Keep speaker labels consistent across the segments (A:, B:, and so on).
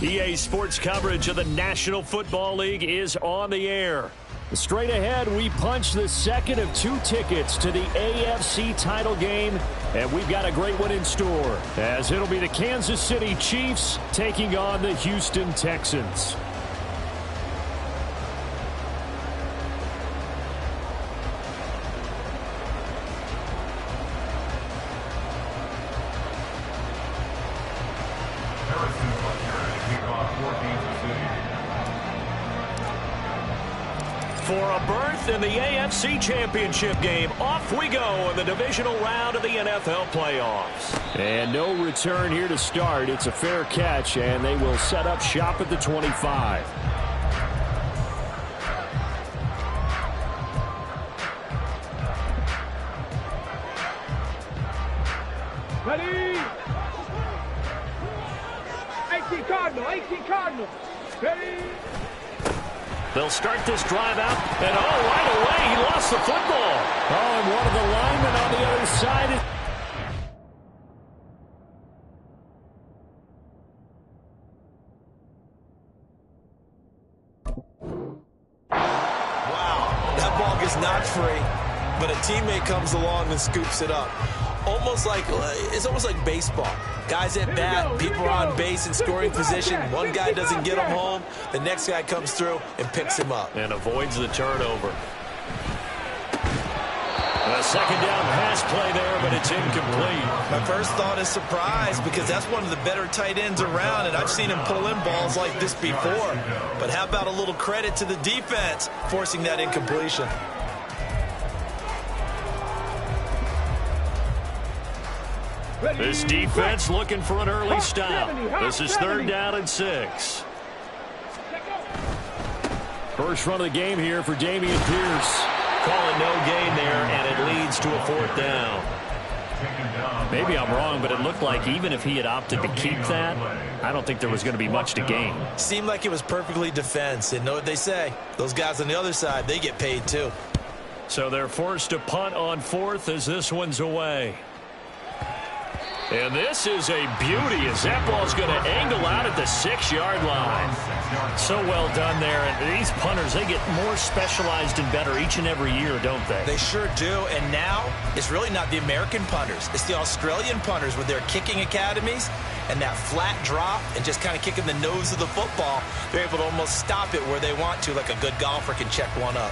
A: EA Sports coverage of the National Football League is on the air. Straight ahead, we punch the second of 2 tickets to the AFC title game, and we've got a great one in store, as it'll be the Kansas City Chiefs taking on the Houston Texans. For a berth in the AFC Championship game, off we go in the divisional round of the NFL playoffs. And no return here to start. It's a fair catch, and they will set up shop at the 25.
B: Ready? 18 Cardinal. Ready?
A: They'll start this drive out, and right away, he lost the football. And one of the linemen on the other side.
C: Wow, that ball gets knocked free, but a teammate comes along and scoops it up. It's almost like baseball. Guys at bat, people are on base in scoring position. One guy doesn't get him home. The next guy comes through and picks him up.
A: And avoids the turnover. A second down pass play there, but it's incomplete.
C: My first thought is surprise, because that's one of the better tight ends around, and I've seen him pull in balls like this before. But how about a little credit to the defense forcing that incompletion?
A: This defense looking for an early stop. This is 3rd down and 6. First run of the game here for Dameon Pierce. Calling no gain there, and it leads to a 4th down. Maybe I'm wrong, but it looked like even if he had opted to keep that, I don't think there was going to be much to gain.
C: Seemed like it was perfectly defense, and know what they say. Those guys on the other side, they get paid too.
A: So they're forced to punt on 4th as this one's away. And this is a beauty as that ball's going to angle out at the 6-yard line. So well done there. And these punters, they get more specialized and better each and every year, don't they?
C: They sure do. And now it's really not the American punters. It's the Australian punters with their kicking academies and that flat drop and just kind of kicking the nose of the football. They're able to almost stop it where they want to, like a good golfer can check one up.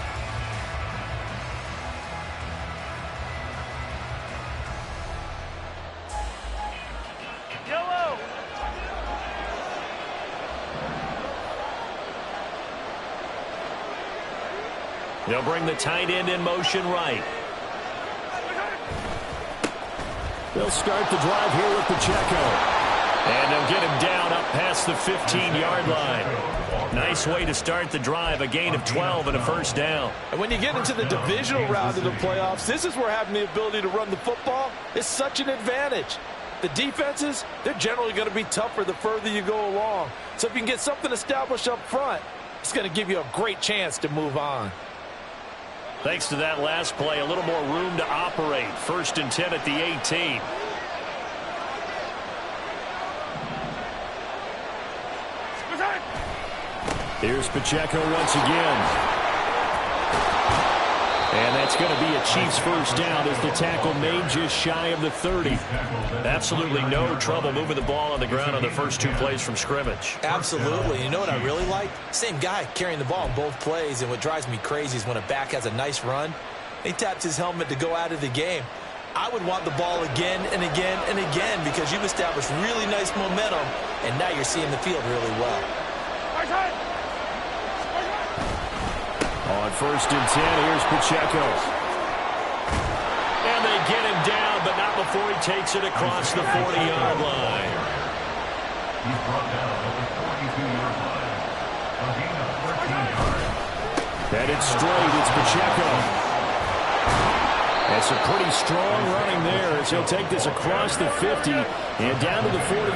A: They'll bring the tight end in motion right. They'll start the drive here with Pacheco. And they'll get him down up past the 15-yard line. Nice way to start the drive, a gain of 12 and a 1st down.
D: And when you get into the divisional round of the playoffs, this is where having the ability to run the football is such an advantage. The defenses, they're generally going to be tougher the further you go along. So if you can get something established up front, it's going to give you a great chance to move on.
A: Thanks to that last play, a little more room to operate. 1st and 10 at the 18. Here's Pacheco once again. And that's going to be a Chiefs 1st down as the tackle made just shy of the 30. Absolutely no trouble moving the ball on the ground on the first 2 plays from scrimmage.
C: Absolutely. You know what I really like? Same guy carrying the ball in both plays, and what drives me crazy is when a back has a nice run, he taps his helmet to go out of the game. I would want the ball again and again and again because you've established really nice momentum, and now you're seeing the field really well.
A: On 1st and 10, here's Pacheco. And they get him down, but not before he takes it across the 40-yard line.
E: He's brought down at the 42-yard line. A gain of 13 yards.
A: Headed straight, it's Pacheco. That's a pretty strong running there as he'll take this across the 50 and down to the 44.
E: A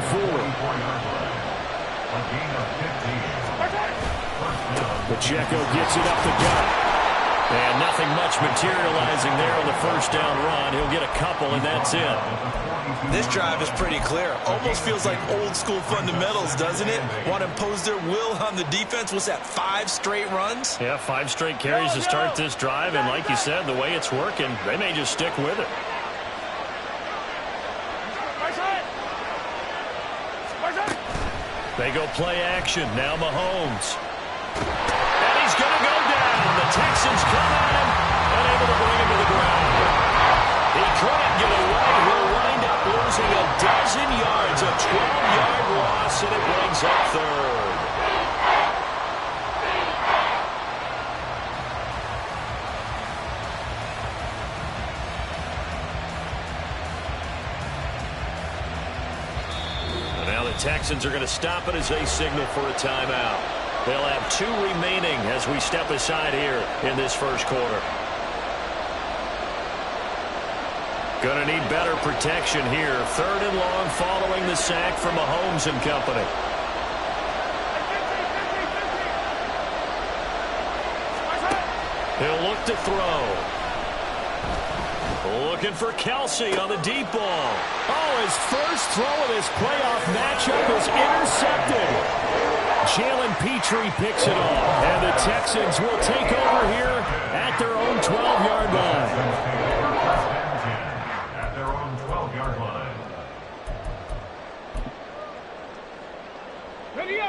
E: gain of 15.
A: Pacheco gets it up the gut. And nothing much materializing there on the first down run. He'll get a couple, and that's it.
C: This drive is pretty clear. Almost feels like old school fundamentals, doesn't it? Want to impose their will on the defense. What's that, 5 straight runs?
A: Yeah, 5 straight carries to start this drive. And like you said, the way it's working, they may just stick with it. They go play action. Now Mahomes. And he's going to go down. The Texans come at him and able to bring him to the ground. He couldn't get away. He'll wind up losing a dozen yards. A 12-yard loss, and it brings up third. And now the Texans are going to stop it as they signal for a timeout. They'll have 2 remaining as we step aside here in this first quarter. Going to need better protection here. 3rd and long following the sack from Mahomes and company. He'll look to throw. Looking for Kelsey on the deep ball. Oh, his first throw of this playoff matchup is intercepted. Jalen Petrie picks it off. And the Texans will take over here at their own 12-yard line.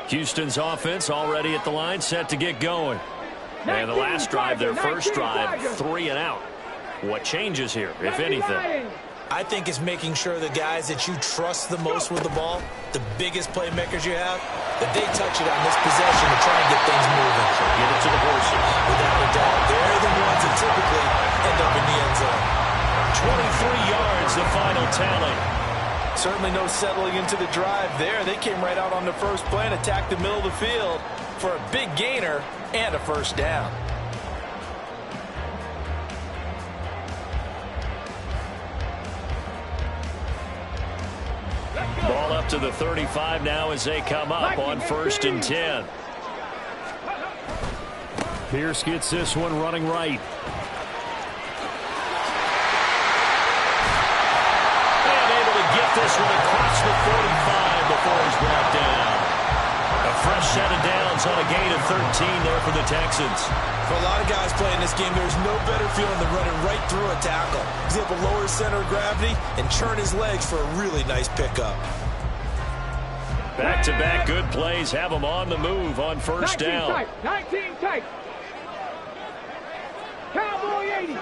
A: Houston's offense already at the line, set to get going. And the last drive, their first drive, 3 and out. What changes here, if anything?
C: I think it's making sure the guys that you trust the most with the ball, the biggest playmakers you have, that they touch it on this possession to try and get things moving. So get it to the horses. Without a doubt, they're the ones that typically end up in the end zone.
A: 23 yards, the final tally.
D: Certainly no settling into the drive there. They came right out on the first play and attacked the middle of the field for a big gainer and a first down.
A: Ball up to the 35 now as they come up on 1st and 10. Pierce gets this one running right. Get this one across the 45 before he's brought down. A fresh set of downs on a gain of 13 there for the Texans.
C: For a lot of guys playing this game, there's no better feeling than running right through a tackle. He's able to lower his center of gravity and churn his legs for a really nice pickup.
A: Back-to-back good plays have him on the move on first down.
B: 19 tight. Cowboy 80.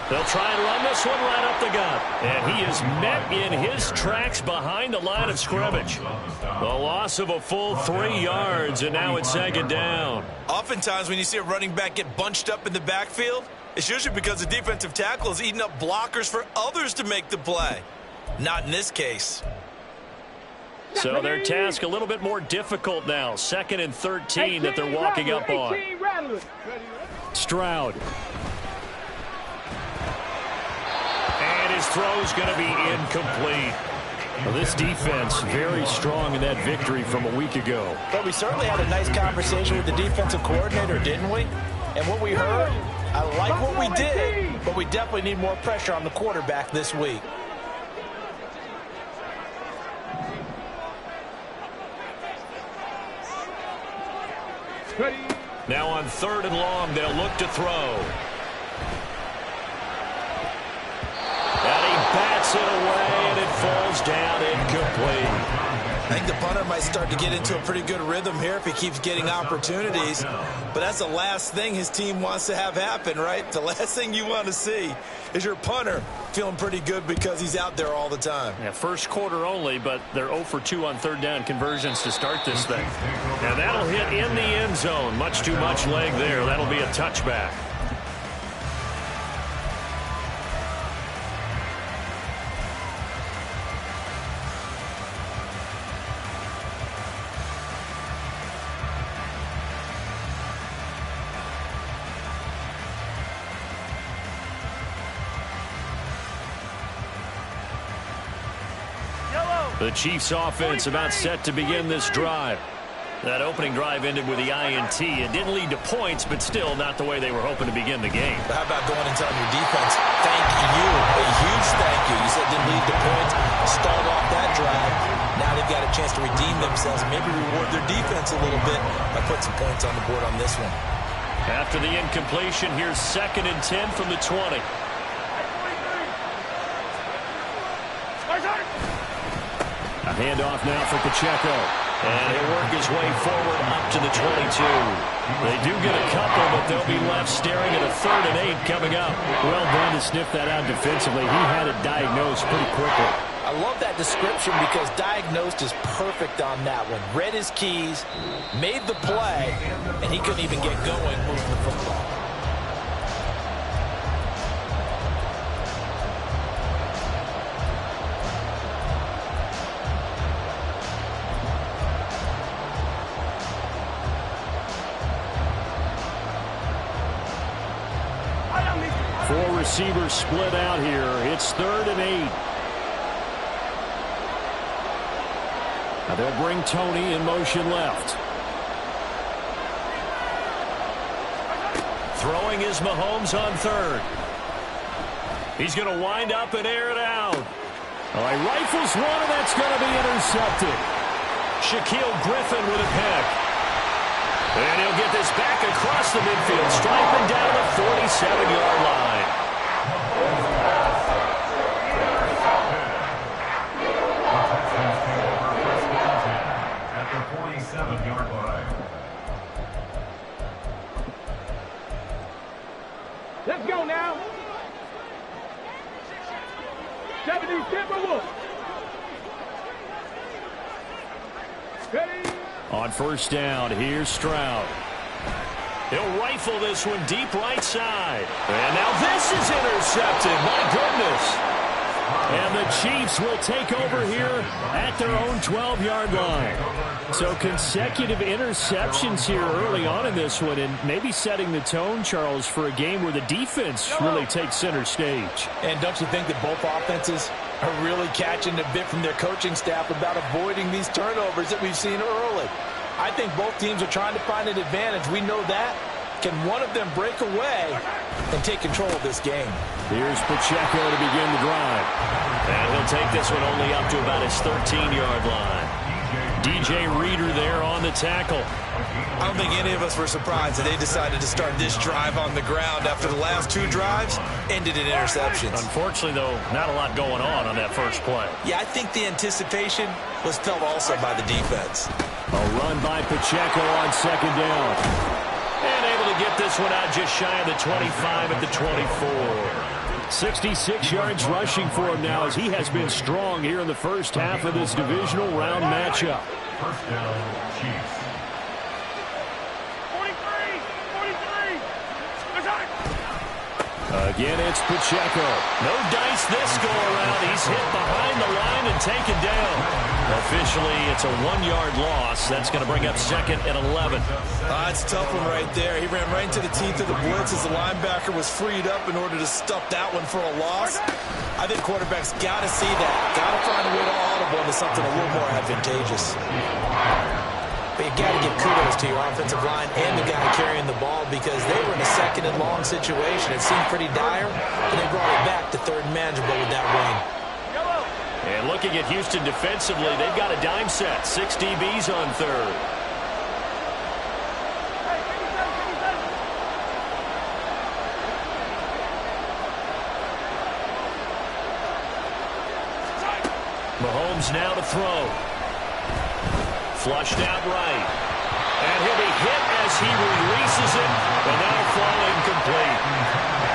A: They'll try and run this one right up the gut. And he is met in his tracks behind the line of scrimmage. The loss of a full 3 yards, and now it's 2nd down.
C: Oftentimes when you see a running back get bunched up in the backfield, it's usually because the defensive tackle is eating up blockers for others to make the play. Not in this case.
A: So their task a little bit more difficult now. 2nd and 13 that they're walking up on. Stroud. And his throw's going to be incomplete. Well, this defense very strong in that victory from a week ago.
D: But we certainly had a nice conversation with the defensive coordinator, didn't we? And what we heard, I like what we did, but we definitely need more pressure on the quarterback this week.
A: Now on 3rd and long, they'll look to throw. And he bats it away, and it falls down incomplete.
C: I think the punter might start to get into a pretty good rhythm here if he keeps getting opportunities. But that's the last thing his team wants to have happen, right? The last thing you want to see is your punter feeling pretty good because he's out there all the time.
A: Yeah, first quarter only, but they're 0 for 2 on 3rd down conversions to start this thing. And that'll hit in the end zone. Much too much leg there. That'll be a touchback. The Chiefs offense about set to begin this drive. That opening drive ended with the INT. It didn't lead to points, but still not the way they were hoping to begin the game.
C: How about going and telling your defense, thank you, a huge thank you. You said it didn't lead to points, start off that drive. Now they've got a chance to redeem themselves, maybe reward their defense a little bit by putting some points on the board on this one.
A: After the incompletion, here's 2nd and 10 from the 20. A handoff now for Pacheco. And he'll work his way forward up to the 22. They do get a couple, but they'll be left staring at a 3rd and 8 coming up. Well done to sniff that out defensively. He had it diagnosed pretty quickly.
C: I love that description because diagnosed is perfect on that one. Read his keys, made the play, and he couldn't even get going moving the football.
A: Four receivers split out here. It's 3rd and 8. Now they'll bring Tony in motion left. Throwing is Mahomes on 3rd. He's going to wind up and air it out. Oh, he rifles one, and that's going to be intercepted. Shaquille Griffin with a pick. And he'll get this back across the midfield, striping down the 47-yard line.
E: At the 47-yard line.
B: Let's go now. 70 Timberwolves. Ready?
A: On 1st down, here's Stroud. He'll rifle this one deep right side. And now this is intercepted. My goodness. And the Chiefs will take over here at their own 12-yard line. So consecutive interceptions here early on in this one, and maybe setting the tone, Charles, for a game where the defense really takes center stage.
C: And don't you think that both offenses are really catching a bit from their coaching staff about avoiding these turnovers that we've seen early? I think both teams are trying to find an advantage. We know that. Can one of them break away and take control of this game?
A: Here's Pacheco to begin the drive. And he'll take this one only up to about his 13-yard line. DJ Reader there on the tackle.
C: I don't think any of us were surprised that they decided to start this drive on the ground after the last 2 drives ended in interceptions.
A: Unfortunately, though, not a lot going on that first play.
C: Yeah, I think the anticipation was felt also by the defense.
A: A run by Pacheco on 2nd down. And able to get this one out just shy of the 25 at the 24. 66 yards rushing for him now as he has been strong here in the first half of this divisional round matchup.
E: 1st down, Chiefs.
B: 43. Let's go.
A: Again, it's Pacheco. No dice this go around. He's hit behind the line and taken down. Officially, it's a 1-yard loss. That's going to bring up 2nd and 11.
C: That's a tough one right there. He ran right into the teeth of the blitz as the linebacker was freed up in order to stuff that one for a loss. I think quarterbacks got to see that. Got to find a way to audible into something a little more advantageous. But you got to give kudos to your offensive line and the guy carrying the ball because they were in a 2nd and long situation. It seemed pretty dire, and they brought it back to 3rd and manageable with that run.
A: And looking at Houston defensively, they've got a dime set. 6 DBs on 3rd. Mahomes now to throw. Flushed out right. And he'll be hit as he releases it, and that'll fall incomplete.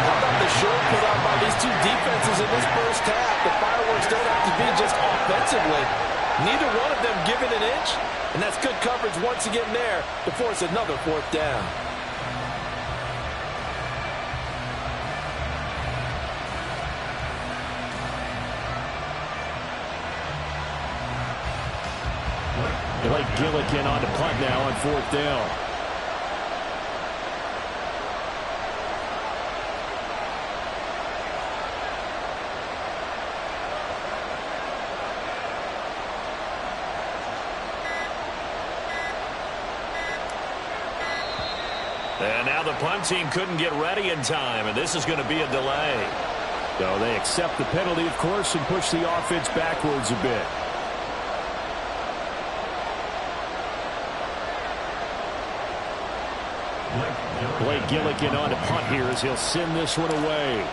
C: How about the show put out by these 2 defenses in this first half? The fireworks don't have to be just offensively. Neither one of them giving an inch, and that's good coverage once again there to force another 4th down.
A: Blake Gillikin on to punt now on 4th down. And now the punt team couldn't get ready in time, and this is going to be a delay. So they accept the penalty, of course, and push the offense backwards a bit. Blake Gillikin on to punt here as he'll send this one away.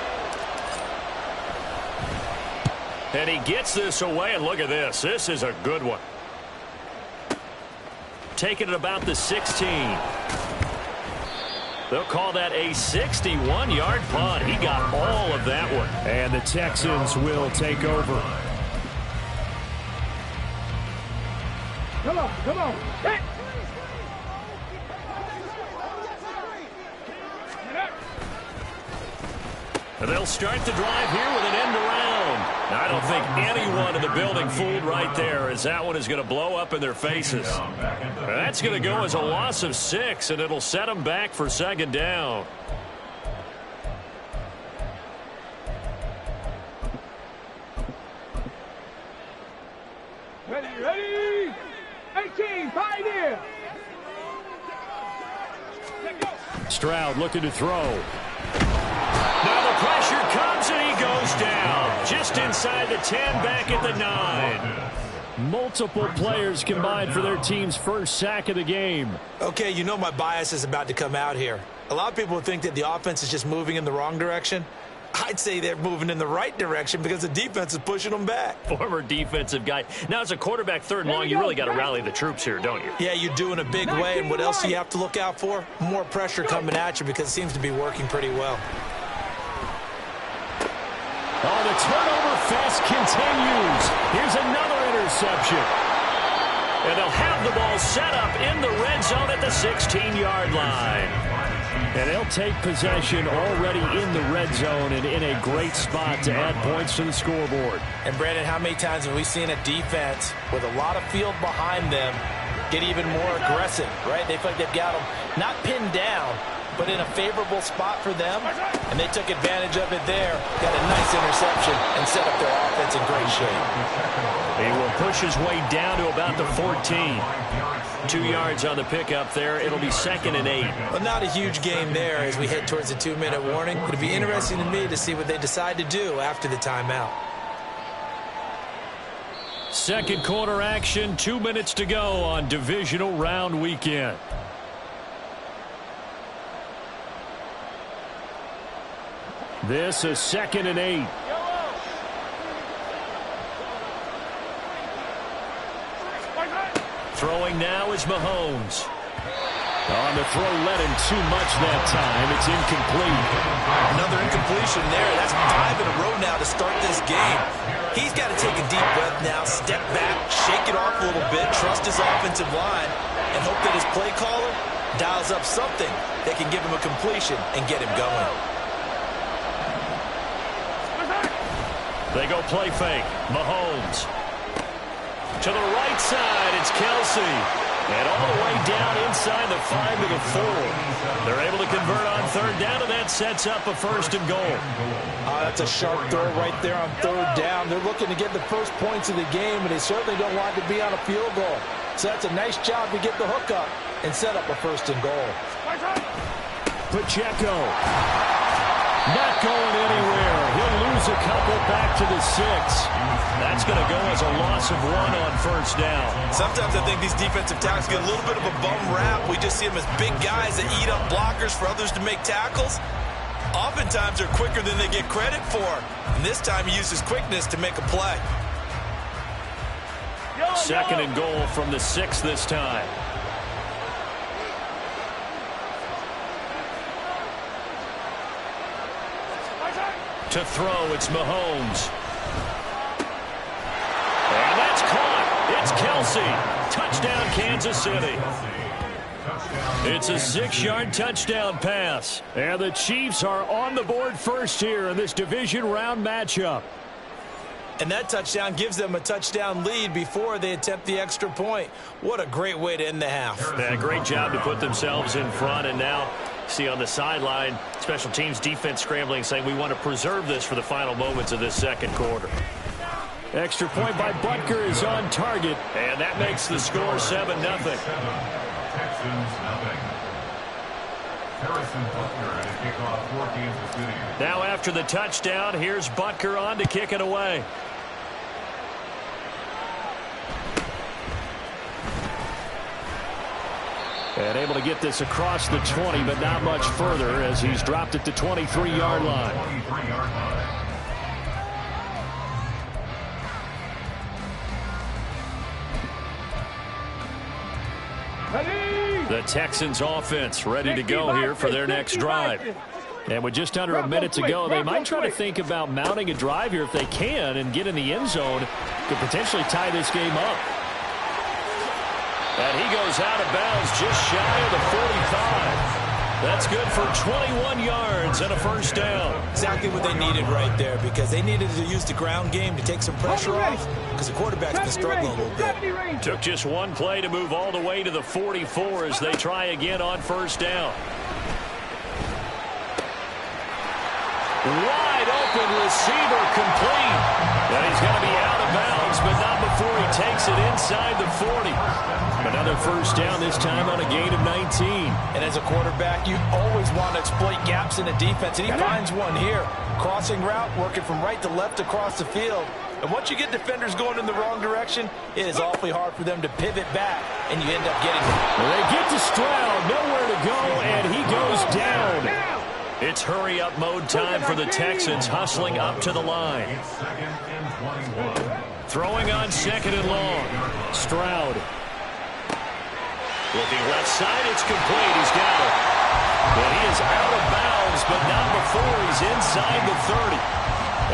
A: And he gets this away, and look at this. This is a good one. Taking it about the 16. They'll call that a 61-yard punt. He got all of that one. And the Texans will take over.
B: Come on, come on. Hey.
A: And they'll start the drive here with an end around. Now, I don't think anyone in the building fooled right there, as that one is going to blow up in their faces. That's going to go as a loss of 6, and it'll set them back for second down.
B: Ready, ready. 18, pioneer.
A: Stroud looking to throw. Now the pressure comes, and he goes down. Just inside the 10, back at the 9. Multiple players combined for their team's first sack of the game.
C: Okay, you know my bias is about to come out here. A lot of people think that the offense is just moving in the wrong direction. I'd say they're moving in the right direction because the defense is pushing them back.
A: Former defensive guy. Now, as a quarterback, third and long, you really got to rally the troops here, don't you?
C: Yeah, you do in a big way. And what else do you have to look out for? More pressure coming at you because it seems to be working pretty well.
A: Oh, the turnover fest continues. Here's another interception. And they'll have the ball set up in the red zone at the 16-yard line. And they'll take possession already in the red zone and in a great spot to add points to the scoreboard.
C: And, Brandon, how many times have we seen a defense with a lot of field behind them get even more aggressive, right? They feel like they've got them not pinned down, but in a favorable spot for them, and they took advantage of it there, got a nice interception, and set up their offense in great shape.
A: He will push his way down to about the 14. 2 yards on the pickup there. It'll be 2nd and 8.
C: Well, not a huge game there as we head towards the 2-minute warning. It'll be interesting to me to see what they decide to do after the timeout.
A: Second quarter action, 2 minutes to go on divisional round weekend. This is 2nd and 8. Throwing now is Mahomes. On the throw, led him too much that time. It's incomplete.
C: Another incompletion there. That's 5 in a row now to start this game. He's got to take a deep breath now, step back, shake it off a little bit, trust his offensive line, and hope that his play caller dials up something that can give him a completion and get him going.
A: They go play fake. Mahomes. To the right side, it's Kelsey. And all the way down inside the 5 to the 4. They're able to convert on third down, and that sets up a 1st and goal.
D: That's a sharp throw right there on third down. They're looking to get the first points of the game, and they certainly don't want to be on a field goal. So that's a nice job to get the hook up and set up a 1st and goal.
A: Pacheco. Not going anywhere. He'll lose a couple back to the 6. That's going to go as a loss of 1 on 1st down.
C: Sometimes I think these defensive tackles get a little bit of a bum rap. We just see them as big guys that eat up blockers for others to make tackles. Oftentimes they're quicker than they get credit for. And this time he uses quickness to make a play.
A: 2nd and goal from the 6 this time. To throw, it's Mahomes. And that's caught. It's Kelsey. Touchdown, Kansas City. It's a 6-yard touchdown pass. And the Chiefs are on the board first here in this division round matchup.
C: And that touchdown gives them a touchdown lead before they attempt the extra point. What a great way to end the half.
A: Yeah, great job to put themselves in front, and now see on the sideline, special teams defense scrambling, saying we want to preserve this for the final moments of this second quarter. Extra point by Butker is on target, and that makes the score 7-0.
E: Harrison Butker to kick off for Kansas City.
A: Now after the touchdown, here's Butker on to kick it away. And able to get this across the 20, but not much further as he's dropped it to 23-yard line.
E: 23-yard line.
A: The Texans offense ready to go here for their next drive. And with just under a minute to go, they might try to think about mounting a drive here if they can and get in the end zone to potentially tie this game up. And he goes out of bounds just shy of the 45. That's good for 21 yards and a first down.
C: Exactly what they needed right there, because they needed to use the ground game to take some pressure off, because the quarterback's been struggling a little bit.
A: Took just one play to move all the way to the 44 as they try again on first down. Wide open receiver complete. And he's going to be out of bounds, but not before he takes it inside the 40. Another first down, this time on a gain of 19.
C: And as a quarterback, you always want to exploit gaps in the defense, and he finds one here. Crossing route, working from right to left across the field. And once you get defenders going in the wrong direction, it is awfully hard for them to pivot back, and you end up getting them.
A: Well, they get to Stroud, nowhere to go, and he goes down. It's hurry-up mode time for the Texans, hustling up to the line.
E: It's 2nd and 21.
A: Throwing on 2nd and long. Stroud. Looking left side, it's complete. He's got it. But he is out of bounds, but not before he's inside the 30.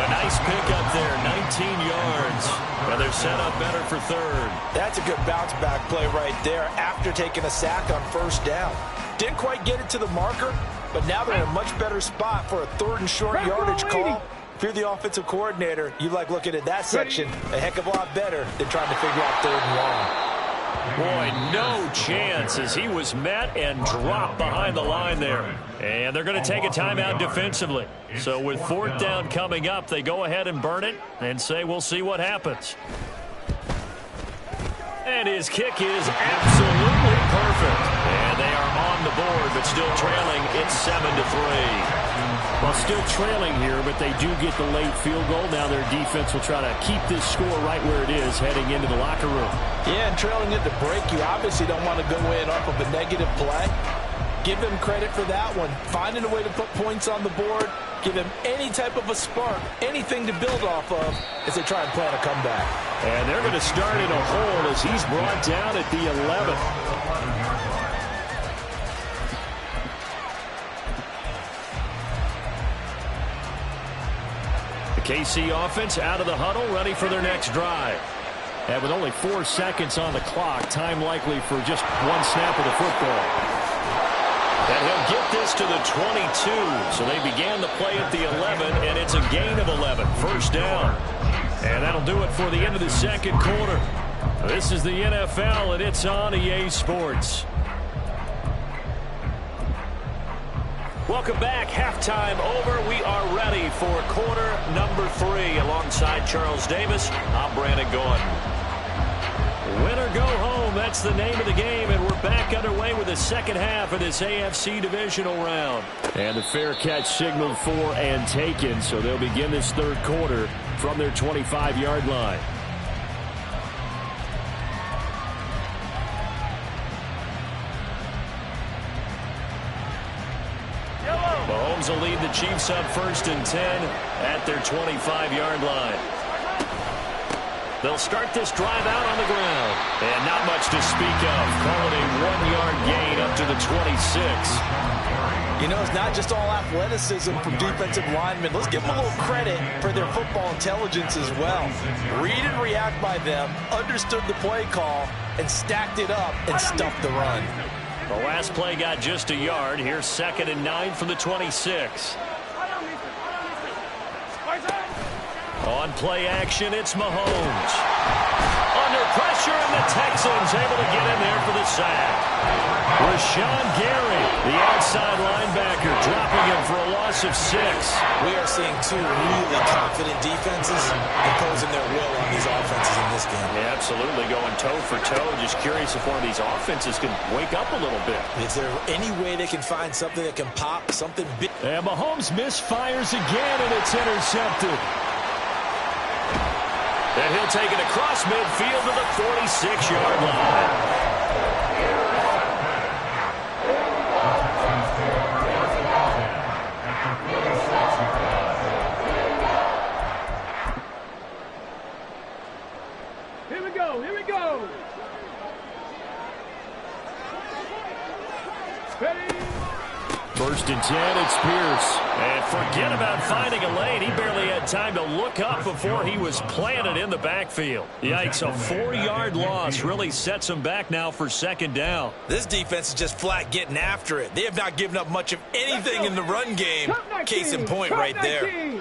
A: A nice pickup there, 19 yards. And they're set up better for third.
C: That's a good bounce-back play right there after taking a sack on first down. Didn't quite get it to the marker, but now they're in a much better spot for a 3rd and short yardage call. If you're the offensive coordinator, you like looking at that section a heck of a lot better than trying to figure out 3rd and long.
A: Boy, no chance as he was met and dropped behind the line there. And they're going to take a timeout defensively. So with 4th down coming up, they go ahead and burn it and say we'll see what happens. And his kick is absolutely perfect. And they are on the board, but still trailing. It's 7-3. Well, still trailing here, but they do get the late field goal. Now their defense will try to keep this score right where it is heading into the locker room.
C: Yeah, and trailing at the break, you obviously don't want to go in off of a negative play. Give them credit for that one. Finding a way to put points on the board. Give them any type of a spark, anything to build off of as they try and plan a comeback.
A: And they're going to start in a hole as he's brought down at the 11. KC offense out of the huddle, ready for their next drive. And with only 4 seconds on the clock, time likely for just one snap of the football. And he'll get this to the 22. So they began the play at the 11, and it's a gain of 11. First down. And that'll do it for the end of the second quarter. This is the NFL, and it's on EA Sports. Welcome back. Halftime over. We are ready for quarter number 3. Alongside Charles Davis, I'm Brandon Gordon. Win or go home, that's the name of the game, and we're back underway with the second half of this AFC divisional round. And the fair catch signaled for and taken, so they'll begin this third quarter from their 25-yard line. Mahomes will lead the Chiefs up 1st and 10 at their 25-yard line. They'll start this drive out on the ground. And not much to speak of. Call it a 1-yard gain up to the 26.
C: You know, it's not just all athleticism from defensive linemen. Let's give them a little credit for their football intelligence as well. Read and react by them, understood the play call, and stacked it up and stuffed the run.
A: The last play got just a yard. Here's 2nd and 9 from the 26. On play action, it's Mahomes. Under pressure, and the Texans able to get in there for the sack. Rashawn Gary, the outside linebacker, dropping him for a loss of 6.
C: We are seeing 2 really confident defenses imposing their will on these offenses in this this game.
A: Yeah, absolutely, going toe for toe. Just curious if one of these offenses can wake up a little bit.
C: Is there any way they can find something that can pop, something big?
A: And Mahomes misfires again, and it's intercepted. And he'll take it across midfield to the 46-yard line.
B: Here we go. Ready?
A: First and 10, it's Pierce. And forget about finding a lane. He barely had time to look up before he was planted in the backfield. Yikes, a 4-yard loss really sets him back now for second down.
C: This defense is just flat getting after it. They have not given up much of anything in the run game. Case in point right there.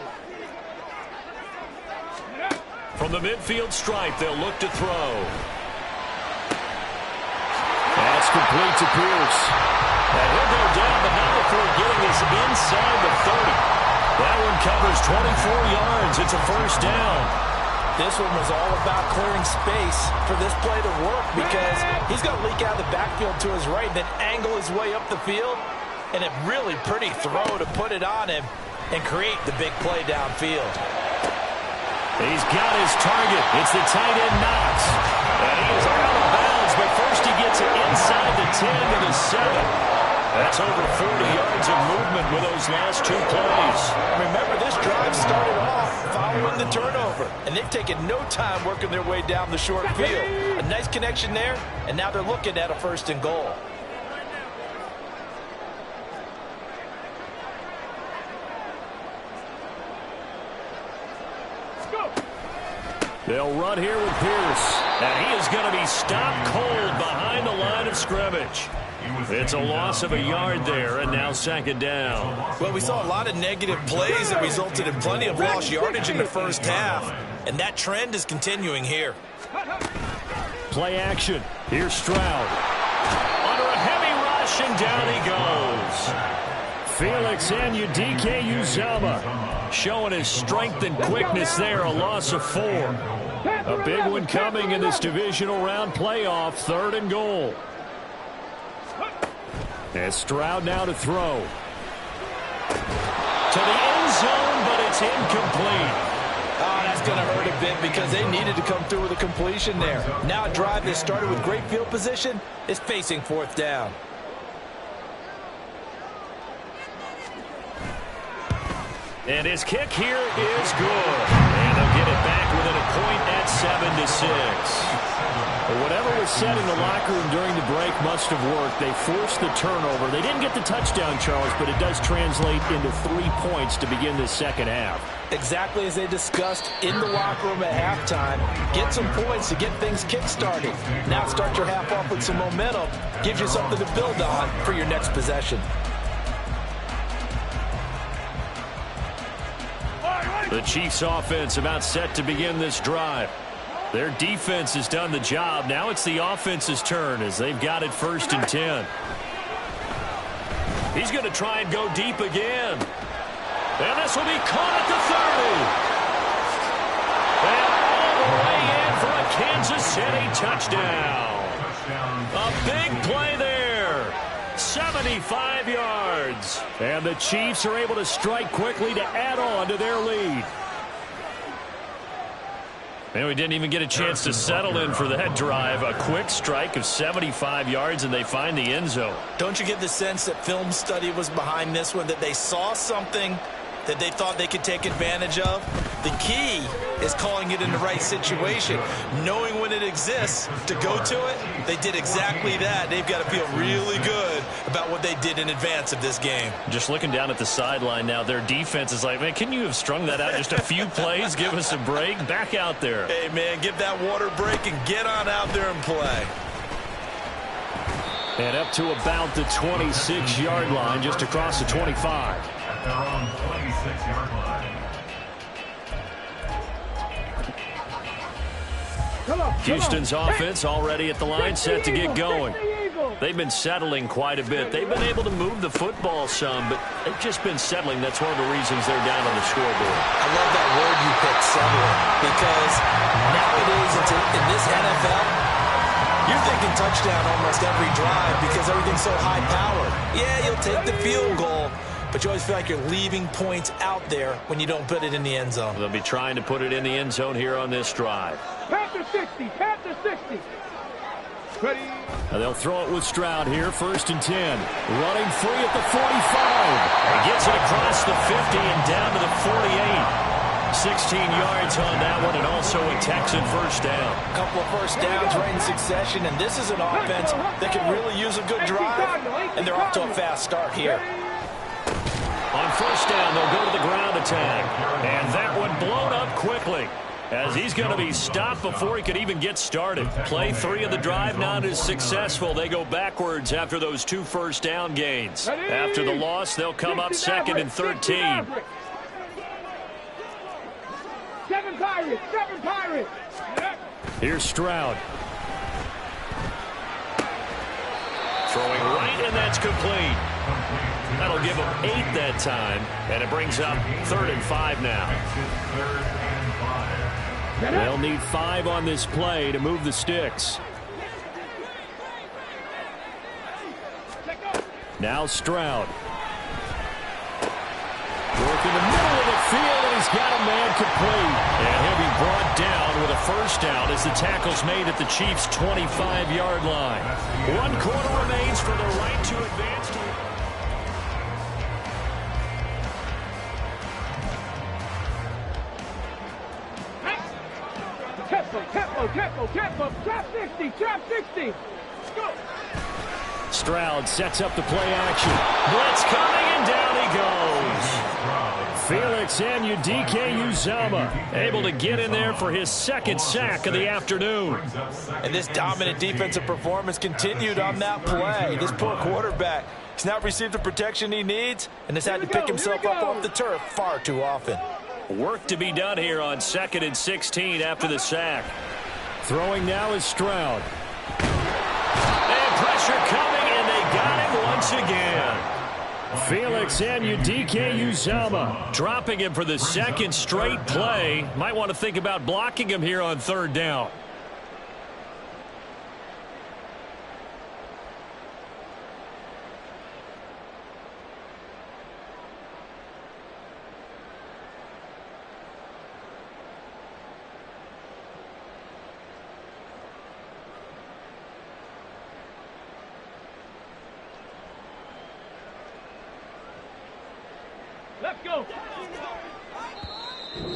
A: From the midfield stripe, they'll look to throw. That's complete to Pierce. And he'll go down, but not before getting this inside the 30. That one covers 24 yards. It's a first down.
C: This one was all about clearing space for this play to work because he's going to leak out of the backfield to his right, then angle his way up the field, and a really pretty throw to put it on him and create the big play downfield.
A: He's got his target. It's the tight end Knox. And he is out of bounds, but first he gets it inside the 10 to the 7. That's over 40 yards of movement with those last two plays.
C: Remember, this drive started off following the turnover, and they've taken no time working their way down the short field. A nice connection there, and now they're looking at a first and goal.
A: They'll run here with Pierce. And he is going to be stopped cold behind the line of scrimmage. It's a loss of a yard there, and now second down.
C: Well, we saw a lot of negative plays that resulted in plenty of lost yardage in the first half, and that trend is continuing here.
A: Play action. Here's Stroud. Under a heavy rush, and down he goes. Felix Anudike Uzama showing his strength and quickness there, a loss of 4. A big one coming in this divisional round playoff, third and goal. And Stroud now to throw. To the end zone, but it's incomplete.
C: Oh, that's going to hurt a bit because they needed to come through with a completion there. Now a drive that started with great field position is facing fourth down.
A: And his kick here is good. And they'll get it back within a point at 7-6. But whatever was said in the locker room during the break must have worked. They forced the turnover. They didn't get the touchdown, Charles, but it does translate into 3 points to begin this second half.
C: Exactly as they discussed in the locker room at halftime. Get some points to get things kick-started. Now start your half off with some momentum. Gives you something to build on for your next possession.
A: The Chiefs offense about set to begin this drive. Their defense has done the job. Now it's the offense's turn as they've got it first and 10. He's going to try and go deep again. And this will be caught at the 30. And all the way in for a Kansas City touchdown. A big play there. 75 yards. And the Chiefs are able to strike quickly to add on to their lead. And we didn't even get a chance to settle in for that drive. A quick strike of 75 yards, and they find the end zone.
C: Don't you get the sense that film study was behind this one, that they saw something that they thought they could take advantage of? The key is calling it in the right situation, knowing when it exists to go to it. They did exactly that. They've got to feel really good about what they did in advance of this game.
A: Just looking down at the sideline now, their defense is like, man, can you have strung that out just a few plays? Give us a break. Back out there.
C: Hey, man, give that water break and get on out there and play.
A: And up to about the 26-yard line, just across the 25.
E: At their own 26-yard line.
A: Houston's offense already at the line, set to get going. They've been settling quite a bit. They've been able to move the football some, but they've just been settling. That's one of the reasons they're down on the scoreboard.
C: I love that word you picked, settling, because nowadays in this NFL, you're thinking touchdown almost every drive because everything's so high-powered. Yeah, you'll take the field goal, but you always feel like you're leaving points out there when you don't put it in the end zone.
A: They'll be trying to put it in the end zone here on this drive.
B: Panther 60, Panther 60. Ready?
A: Now they'll throw it with Stroud here, 1st and 10. Running free at the 45. He gets it across the 50 and down to the 48. 16 yards on that one, and also a Texan first down.
D: A couple of first downs right in succession, and this is an offense that can really use a good drive, and they're off to a fast start here.
A: On first down, they'll go to the ground attack, and that one blown up quickly, as he's going to be stopped before he could even get started. Play 3 of the drive not as successful. They go backwards after those 2 first down gains. After the loss, they'll come up 2nd and 13.
B: 7 Pirates, 7 Pirates.
A: Here's Stroud. Throwing right, and that's complete. That'll give him 8 that time, and it brings up 3rd and 5 now. They'll need 5 on this play to move the sticks. Now Stroud. Work in the middle of the field, and he's got a man complete. And he'll be brought down with a first down as the tackle's made at the Chiefs' 25-yard line. 1 quarter remains for the right to advance.
B: Tempo, trap 60, trap 60. Go.
A: Stroud sets up the play action. Blitz coming, and down he goes. Felix Anudike-Uzomah able to get in there for his 2nd sack of the afternoon.
D: And this dominant defensive performance continued on that play. This poor quarterback, he's not received the protection he needs and has had to pick himself up off the turf far too often.
A: Work to be done here on 2nd and 16 after the sack. Throwing now is Stroud. And pressure coming, and they got him once again. Felix Anudike-Uzomah dropping him for the 2nd straight play. Might want to think about blocking him here on 3rd down.
B: Let's go.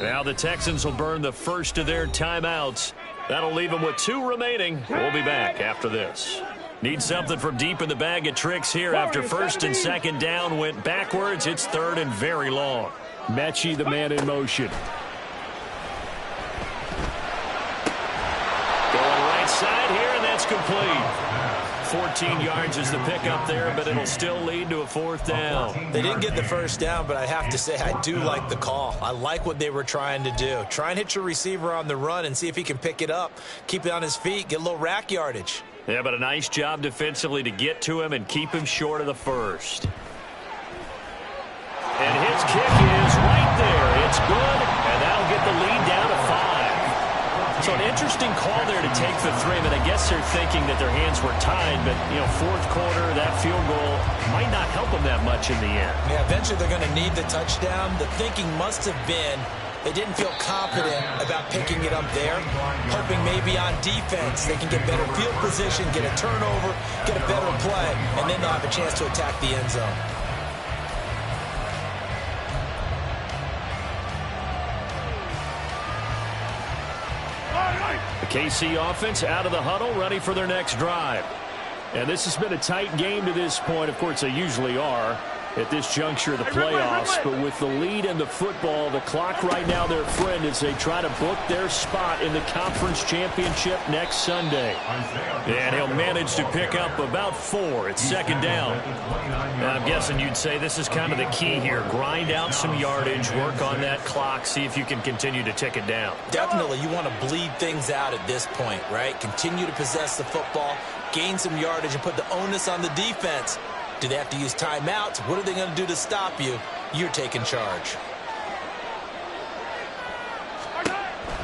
A: Now the Texans will burn the first of their timeouts. That'll leave them with 2 remaining. We'll be back after this. Need something from deep in the bag of tricks here after 1st and 2nd down went backwards. It's 3rd and very long. Mechie, the man in motion. Going right side here, and that's complete. 14 yards is the pickup there, but it'll still lead to a 4th down.
C: They didn't get the first down, but I have to say I do like the call. I like what they were trying to do. Try and hit your receiver on the run and see if he can pick it up. Keep it on his feet, get a little rack yardage.
A: Yeah, but a nice job defensively to get to him and keep him short of the first. And his kick is right there. It's good, and that'll get the lead down to 5. So an interesting call there to take the 3. But I guess they're thinking that their hands were tied. But, 4th quarter, that field goal might not help them that much in the end.
C: Yeah, eventually they're going to need the touchdown. The thinking must have been they didn't feel confident about picking it up there, hoping maybe on defense they can get better field position, get a turnover, get a better play, and then they'll have a chance to attack the end zone.
A: The KC offense out of the huddle, ready for their next drive. And this has been a tight game to this point. Of course, they usually are. at this juncture of the playoffs. But with the lead in the football, the clock right now, their friend, as they try to book their spot in the conference championship next Sunday. And he'll manage to pick up about 4. It's second down.
F: I'm guessing you'd say this is kind of the key here. Grind out some yardage, work on that clock, see if you can continue to tick it down.
C: Definitely, you want to bleed things out at this point, right? Continue to possess the football, gain some yardage, and put the onus on the defense. Do they have to use timeouts? What are they going to do to stop you? You're taking charge.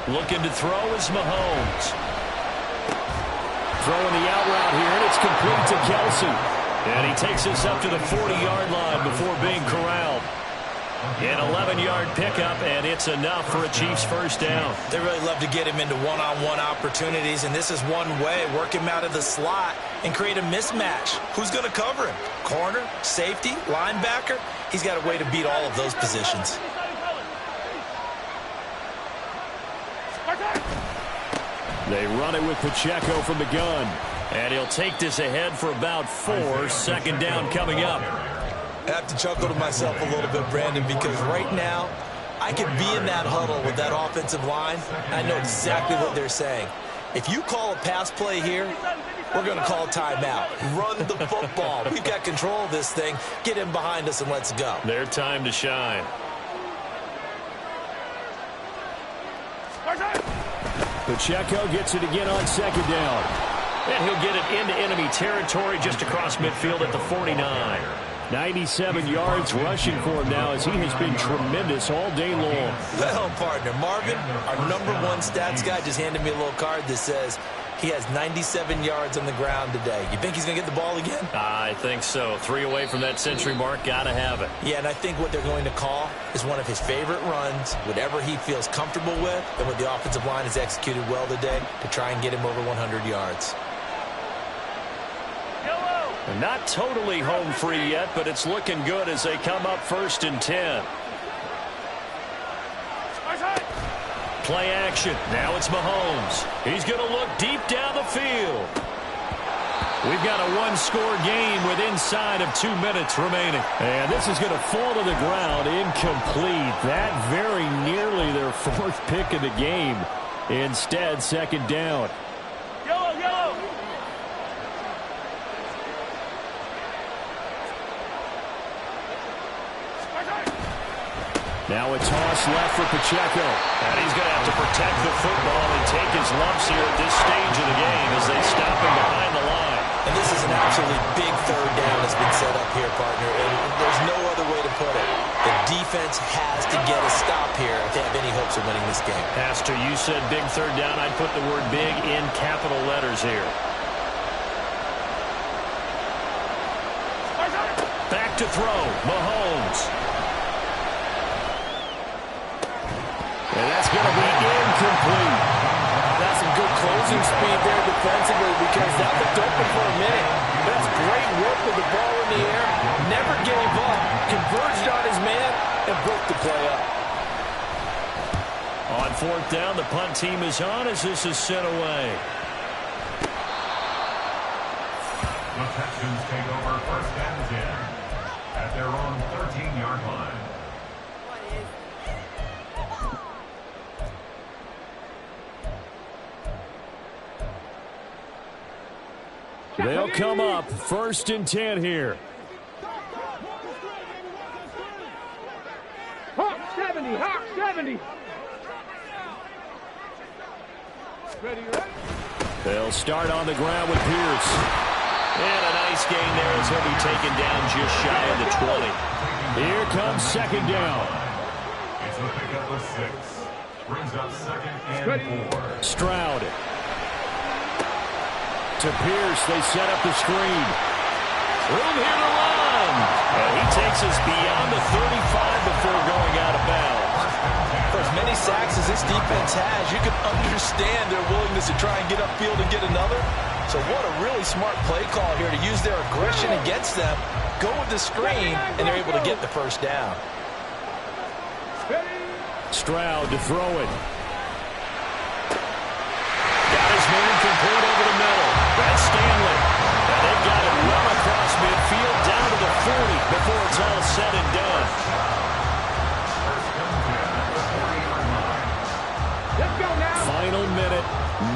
A: Looking to throw is Mahomes. Throwing the out route here, and it's complete to Kelsey. And he takes us up to the 40-yard line before being corralled. An 11-yard pickup, and it's enough for a Chiefs first down.
C: They really love to get him into one-on-one opportunities, and this is one way. Work him out of the slot and create a mismatch. Who's going to cover him? Corner, safety, linebacker? He's got a way to beat all of those positions.
A: They run it with Pacheco from the gun. And he'll take this ahead for about 4. Second down coming up.
C: I have to chuckle to myself a little bit, Brandon, because right now I could be in that huddle with that offensive line. I know exactly what they're saying. If you call a pass play here, we're going to call a timeout. Run the football. We've got control of this thing. Get him behind us and let's go.
A: Their time to shine. Pacheco gets it again on second down. And he'll get it into enemy territory just across midfield at the 49. 97 yards rushing for him now as he has been tremendous all day long.
C: Well, partner, Marvin, our #1 stats guy, just handed me a little card that says he has 97 yards on the ground today. You think he's going to get the ball again?
F: I think so. 3 away from that century mark. Got to have it.
C: Yeah, and I think what they're going to call is one of his favorite runs, whatever he feels comfortable with, and what the offensive line has executed well today to try and get him over 100 yards.
A: Not totally home free yet, but it's looking good as they come up 1st and 10. Play action. Now it's Mahomes. He's going to look deep down the field. We've got a 1-score game with inside of 2 minutes remaining. And this is going to fall to the ground incomplete. That very nearly their 4th pick of the game. Instead, second down. Now a toss left for Pacheco.
F: And he's going to have to protect the football and take his lumps here at this stage of the game as they stop him behind the line.
C: And this is an absolutely big 3rd down that's been set up here, partner. And there's no other way to put it. The defense has to get a stop here if they have any hopes of winning this game.
F: Pastor, you said big 3rd down. I'd put the word big in capital letters here.
A: Back to throw. Mahomes. And that's going to be incomplete.
D: That's some good closing speed there defensively because that looked open for a minute. That's great work with the ball in the air. Never gave up. Converged on his man and broke the play up.
A: On 4th down, the punt team is on as this is sent away.
E: The Texans take over 1st and 10 at their own 13-yard line.
A: They'll come up 1st and 10 here.
B: Hawk 70, Hawk 70. Ready?
A: They'll start on the ground with Pierce.
F: And a nice gain there as he'll be taken down just shy of the 20.
A: Here comes second down.
E: It's a pickup of 6. Brings up 2nd and 4.
A: Stroud. To Pierce, they set up the screen. Room here to run. And he takes us beyond the 35 before going out of bounds.
C: For as many sacks as this defense has, you can understand their willingness to try and get upfield and get another. So what a really smart play call here to use their aggression against them, go with the screen, and they're able to get the 1st down.
A: Stroud to throw it. Got his man complete over the middle. That's Stanley. And they've got it well across midfield down to the 40 before it's all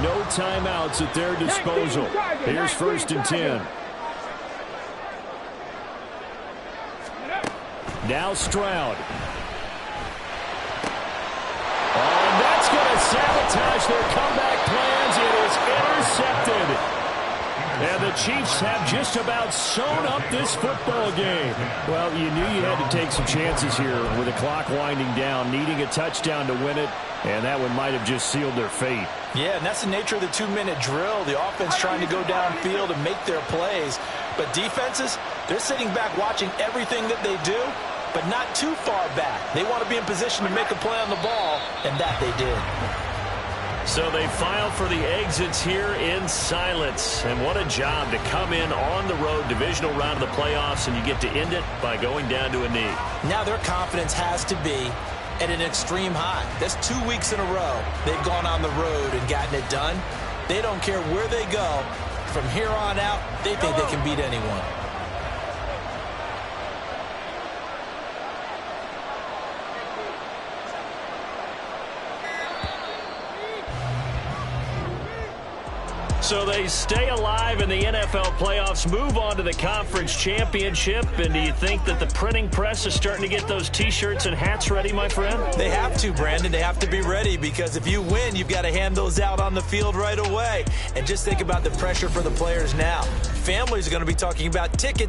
A: No timeouts at their disposal. Here's 1st and 10. Now Stroud. Oh, and that's going to sabotage their comeback plans. It is intercepted. And the Chiefs have just about sewn up this football game. Well, you knew you had to take some chances here with the clock winding down, needing a touchdown to win it, and that one might have just sealed their fate.
C: Yeah, and that's the nature of the 2-minute drill. The offense trying to go downfield and make their plays. But defenses, they're sitting back watching everything that they do, but not too far back. They want to be in position to make a play on the ball, and that they did.
F: So they file for the exits here in silence. And what a job to come in on the road, divisional round of the playoffs, and you get to end it by going down to a knee.
C: Now their confidence has to be at an extreme high. That's 2 weeks in a row they've gone on the road and gotten it done. They don't care where they go. From here on out, they think they can beat anyone.
F: So they stay alive in the NFL playoffs, move on to the conference championship. And do you think that the printing press is starting to get those T-shirts and hats ready, my friend?
C: They have to, Brandon. They have to be ready because if you win, you've got to hand those out on the field right away. And just think about the pressure for the players now. Families are going to be talking about tickets